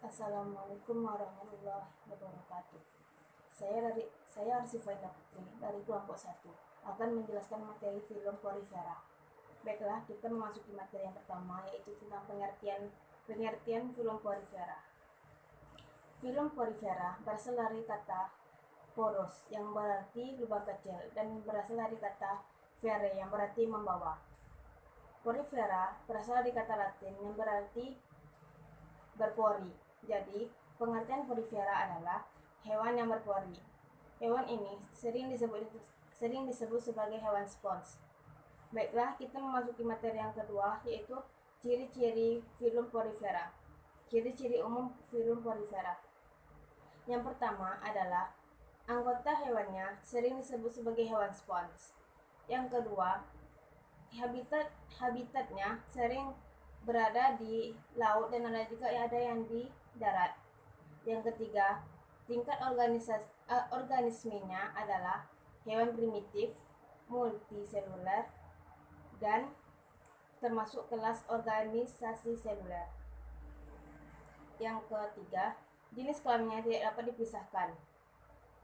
Assalamualaikum warahmatullahi wabarakatuh. Saya Arsifa Indah Putri dari kelompok 1 akan menjelaskan materi film Porifera. Baiklah, kita memasuki materi yang pertama, yaitu tentang pengertian film Porifera. Film Porifera berasal dari kata poros yang berarti lubang kecil dan berasal dari kata fere yang berarti membawa. Porifera berasal dari kata Latin yang berarti berpori. Jadi, pengertian porifera adalah hewan yang berpori. Hewan ini sering disebut sebagai hewan spons. Baiklah, kita memasuki materi yang kedua, yaitu ciri-ciri film porifera. Ciri-ciri umum film porifera. Yang pertama adalah anggota hewannya sering disebut sebagai hewan spons. Yang kedua, habitatnya sering berada di laut dan ada juga ada yang di darat. Yang ketiga, tingkat organismenya adalah hewan primitif, multiseluler, dan termasuk kelas organisasi seluler. Yang ketiga, jenis kelaminnya tidak dapat dipisahkan.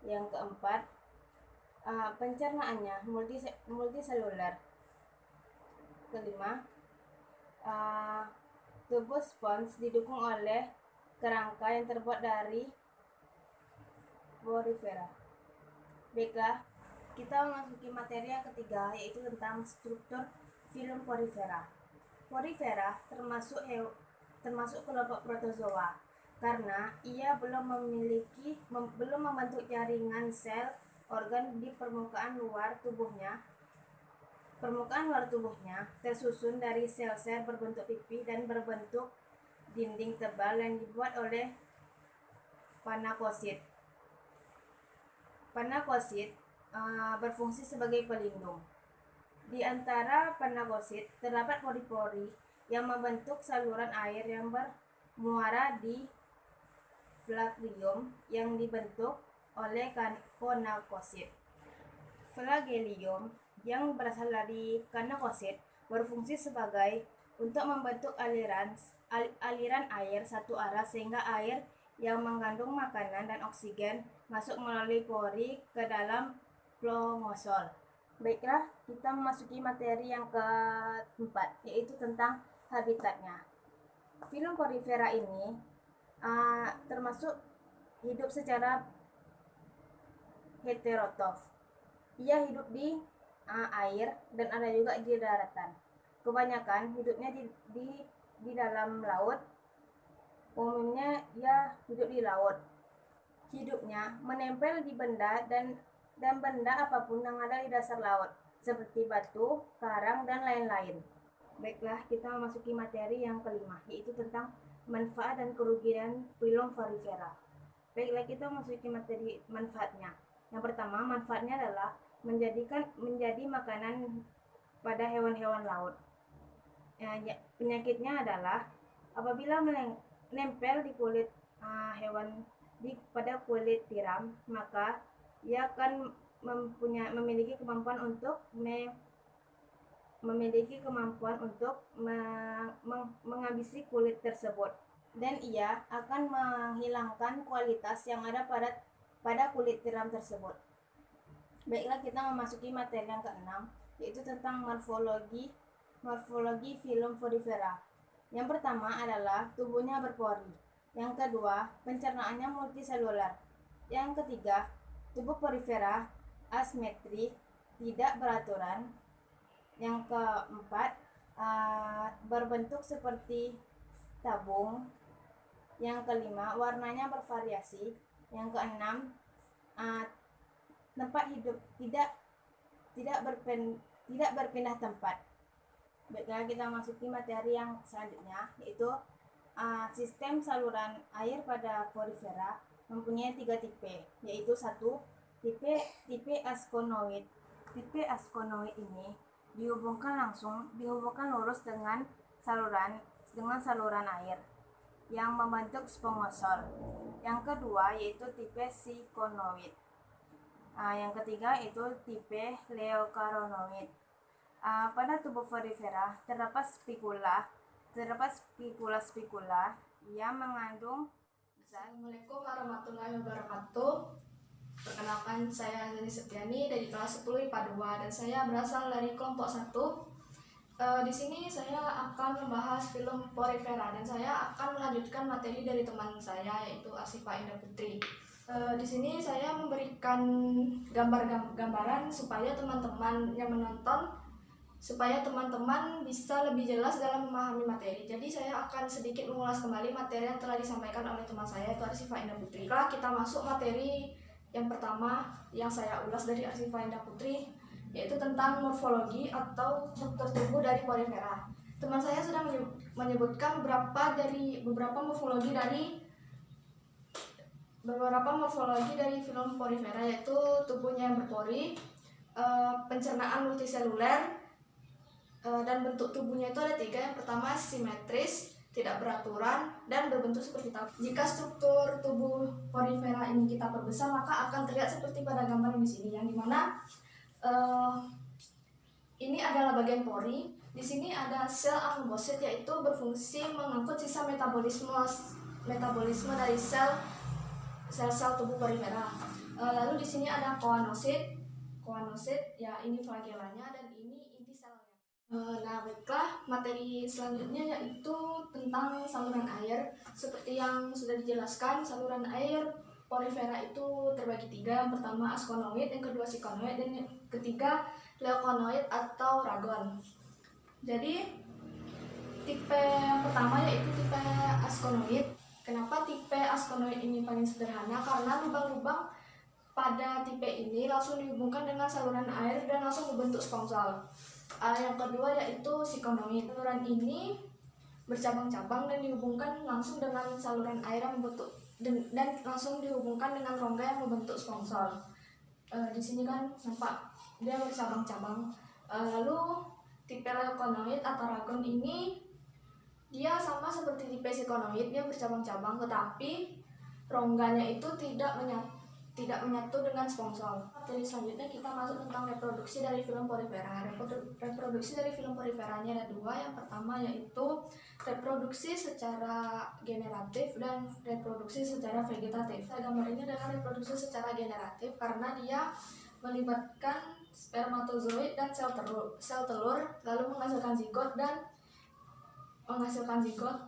Yang keempat, pencernaannya multiseluler. Kelima, tubuh spons didukung oleh kerangka yang terbuat dari porifera. Baiklah, kita memasuki materi yang ketiga, yaitu tentang struktur film porifera. Porifera termasuk kelompok protozoa karena ia belum membentuk jaringan sel organ di permukaan luar tubuhnya. Permukaan luar tubuhnya tersusun dari sel-sel berbentuk pipi dan berbentuk dinding tebal yang dibuat oleh panakosit. Panakosit berfungsi sebagai pelindung. Di antara panakosit terdapat pori-pori yang membentuk saluran air yang bermuara di flagellum yang dibentuk oleh konakosit. Flagellum yang berasal dari konakosit berfungsi sebagai untuk membentuk aliran air satu arah sehingga air yang mengandung makanan dan oksigen masuk melalui pori ke dalam plomosol. Baiklah, kita memasuki materi yang keempat, yaitu tentang habitatnya. Film porifera ini termasuk hidup secara heterotrof. Ia hidup di air dan ada juga di daratan. Kebanyakan hidupnya di dalam laut. Umumnya ia hidup di laut. Hidupnya menempel di benda dan benda apapun yang ada di dasar laut, seperti batu, karang, dan lain-lain. Baiklah, kita memasuki materi yang kelima, yaitu tentang manfaat dan kerugian film porifera. Baiklah, kita memasuki materi manfaatnya. Yang pertama, manfaatnya adalah menjadi makanan pada hewan-hewan laut. Penyakitnya adalah apabila menempel di kulit hewan pada kulit tiram, maka ia akan memiliki kemampuan untuk menghabisi kulit tersebut, dan ia akan menghilangkan kualitas yang ada pada kulit tiram tersebut. Baiklah, kita memasuki materi yang keenam, yaitu tentang morfologi film porifera. Yang pertama adalah tubuhnya berpori. Yang kedua, pencernaannya multiseluler. Yang ketiga, tubuh porifera asimetri, tidak beraturan. Yang keempat, berbentuk seperti tabung. Yang kelima, warnanya bervariasi. Yang keenam, tempat hidup tidak berpindah tempat. Baiklah, kita masuki materi yang selanjutnya, yaitu sistem saluran air pada porifera mempunyai 3 tipe, yaitu 1. Tipe askonoid. Tipe askonoid ini dihubungkan lurus dengan saluran air yang membentuk spongosol. Yang kedua yaitu tipe sikonoid. Yang ketiga itu tipe leucaronoid. Pada tubuh porifera terdapat spikula yang mengandung Assalamualaikum warahmatullahi wabarakatuh. Perkenalkan, saya Nani Septiani dari kelas 10 IPA 2 dan saya berasal dari kelompok 1. Di sini saya akan membahas film Porifera dan saya akan melanjutkan materi dari teman saya yaitu Asyifa Indah Putri. Di sini saya memberikan gambaran supaya teman-teman yang menonton bisa lebih jelas dalam memahami materi. Jadi saya akan sedikit mengulas kembali materi yang telah disampaikan oleh teman saya yaitu Asyifa Indah Putri. Setelah kita masuk materi yang pertama yang saya ulas dari Asyifa Indah Putri, yaitu tentang morfologi atau struktur tubuh dari Porifera. Teman saya sudah menyebutkan beberapa morfologi dari film Porifera, yaitu tubuhnya yang berpori, pencernaan multiseluler, dan bentuk tubuhnya itu ada 3. Yang pertama simetris, tidak beraturan, dan berbentuk seperti tape. Jika struktur tubuh Porifera ini kita perbesar, maka akan terlihat seperti pada gambar di sini, yang dimana ini adalah bagian pori. Di sini ada sel amebosit, yaitu berfungsi mengangkut sisa metabolisme dari sel-sel tubuh Porifera. Lalu di sini ada koanosit, ya ini flagellanya dan ini inti selnya. Nah, baiklah, materi selanjutnya yaitu tentang saluran air. Seperti yang sudah dijelaskan, saluran air Porifera itu terbagi 3. Yang pertama askonoid, yang kedua sikonoid, dan yang ketiga leukonoid atau ragon. Jadi tipe yang pertama yaitu tipe askonoid. Kenapa tipe askonoid ini paling sederhana? Karena lubang-lubang pada tipe ini langsung dihubungkan dengan saluran air dan langsung membentuk sponsal. Yang kedua yaitu sikonoid. Saluran ini bercabang-cabang dan dihubungkan langsung dengan saluran air yang membentuk dan langsung dihubungkan dengan rongga yang membentuk sponsal. Di sini kan nampak dia bercabang-cabang. Lalu tipe leukonoid atau ragon ini dia sama seperti tipe sikonoid, dia bercabang-cabang, tetapi rongganya itu tidak menyatu dengan sponsal. Materi selanjutnya kita masuk tentang reproduksi dari film Porifera. Reproduksi dari film Poriferanya ada 2. Yang pertama yaitu reproduksi secara generatif dan reproduksi secara vegetatif. Gambar ini adalah reproduksi secara generatif karena dia melibatkan spermatozoid dan sel telur lalu menghasilkan zigot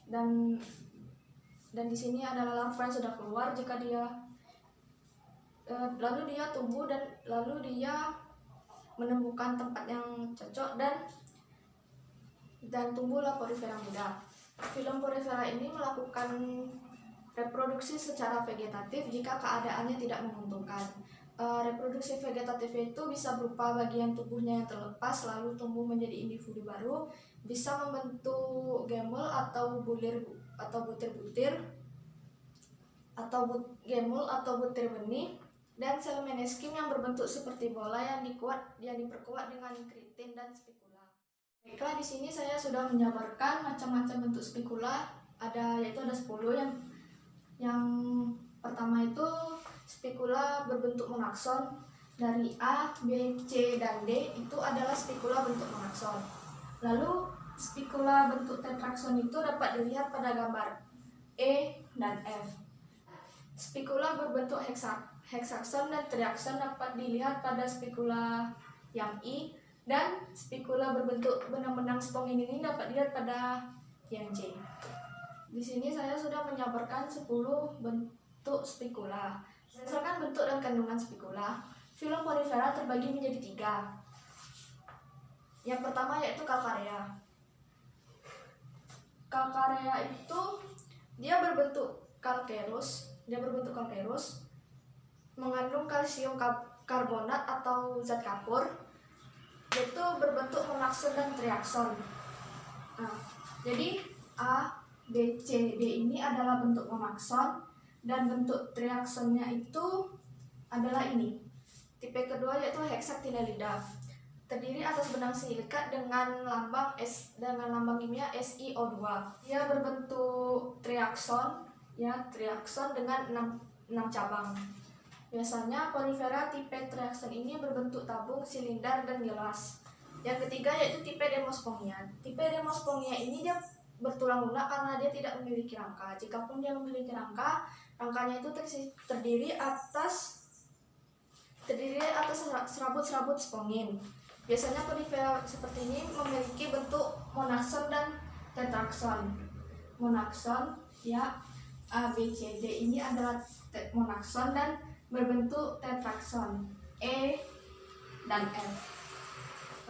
dan di sini adalah larva yang sudah keluar. Jika dia lalu dia tumbuh dan lalu dia menemukan tempat yang cocok dan tumbuhlah Porifera muda. Film Porifera ini melakukan reproduksi secara vegetatif jika keadaannya tidak menguntungkan. Reproduksi vegetatif itu bisa berupa bagian tubuhnya yang terlepas lalu tumbuh menjadi individu baru, bisa membentuk gemul atau butir-butir atau butir benih, dan sel meneskim yang berbentuk seperti bola yang diperkuat dengan kritin dan spikula. Baiklah, di sini saya sudah menjabarkan macam-macam bentuk spikula, yaitu ada 10. Yang pertama itu spikula berbentuk monakson. Dari A, B, C, dan D itu adalah spikula bentuk monakson. Lalu spikula bentuk tetrakson itu dapat dilihat pada gambar E dan F. Spikula berbentuk heksakson dan triakson dapat dilihat pada spikula yang I, dan spikula berbentuk benang-benang spong ini dapat dilihat pada yang C. Di sini saya sudah menjabarkan 10 bentuk spikula. Berdasarkan bentuk dan kandungan spikula, film Porifera terbagi menjadi 3. Yang pertama yaitu kalkarea. Kalkarea itu dia berbentuk kalkerus, mengandung kalsium karbonat atau zat kapur, yaitu berbentuk monakson dan triakson. Jadi A, B, C, D ini adalah bentuk monakson dan bentuk triaksonnya itu adalah ini. Tipe kedua yaitu hexactinellida, terdiri atas benang silikat dengan lambang kimia SiO2. Dia berbentuk triakson dengan 6 cabang. Biasanya Porifera tipe triakson ini berbentuk tabung, silinder, dan gelas. Yang ketiga yaitu tipe Demospongia. Tipe Demospongia ini dia bertulang lunak karena dia tidak memiliki rangka. Jikapun dia memiliki rangka, rangkanya itu terdiri atas serabut-serabut spongin. Biasanya Porifera seperti ini memiliki bentuk monakson dan tetrakson. Monakson ya, A, B, C, D ini adalah monakson dan berbentuk tetrakson, E dan F.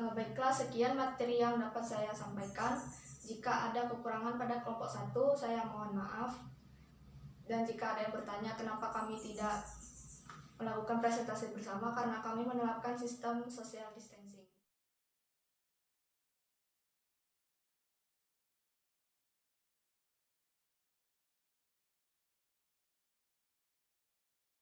Baiklah, sekian materi yang dapat saya sampaikan. Jika ada kekurangan pada kelompok 1, saya mohon maaf. Dan jika ada yang bertanya kenapa kami tidak melakukan presentasi bersama, karena kami menerapkan sistem social distancing.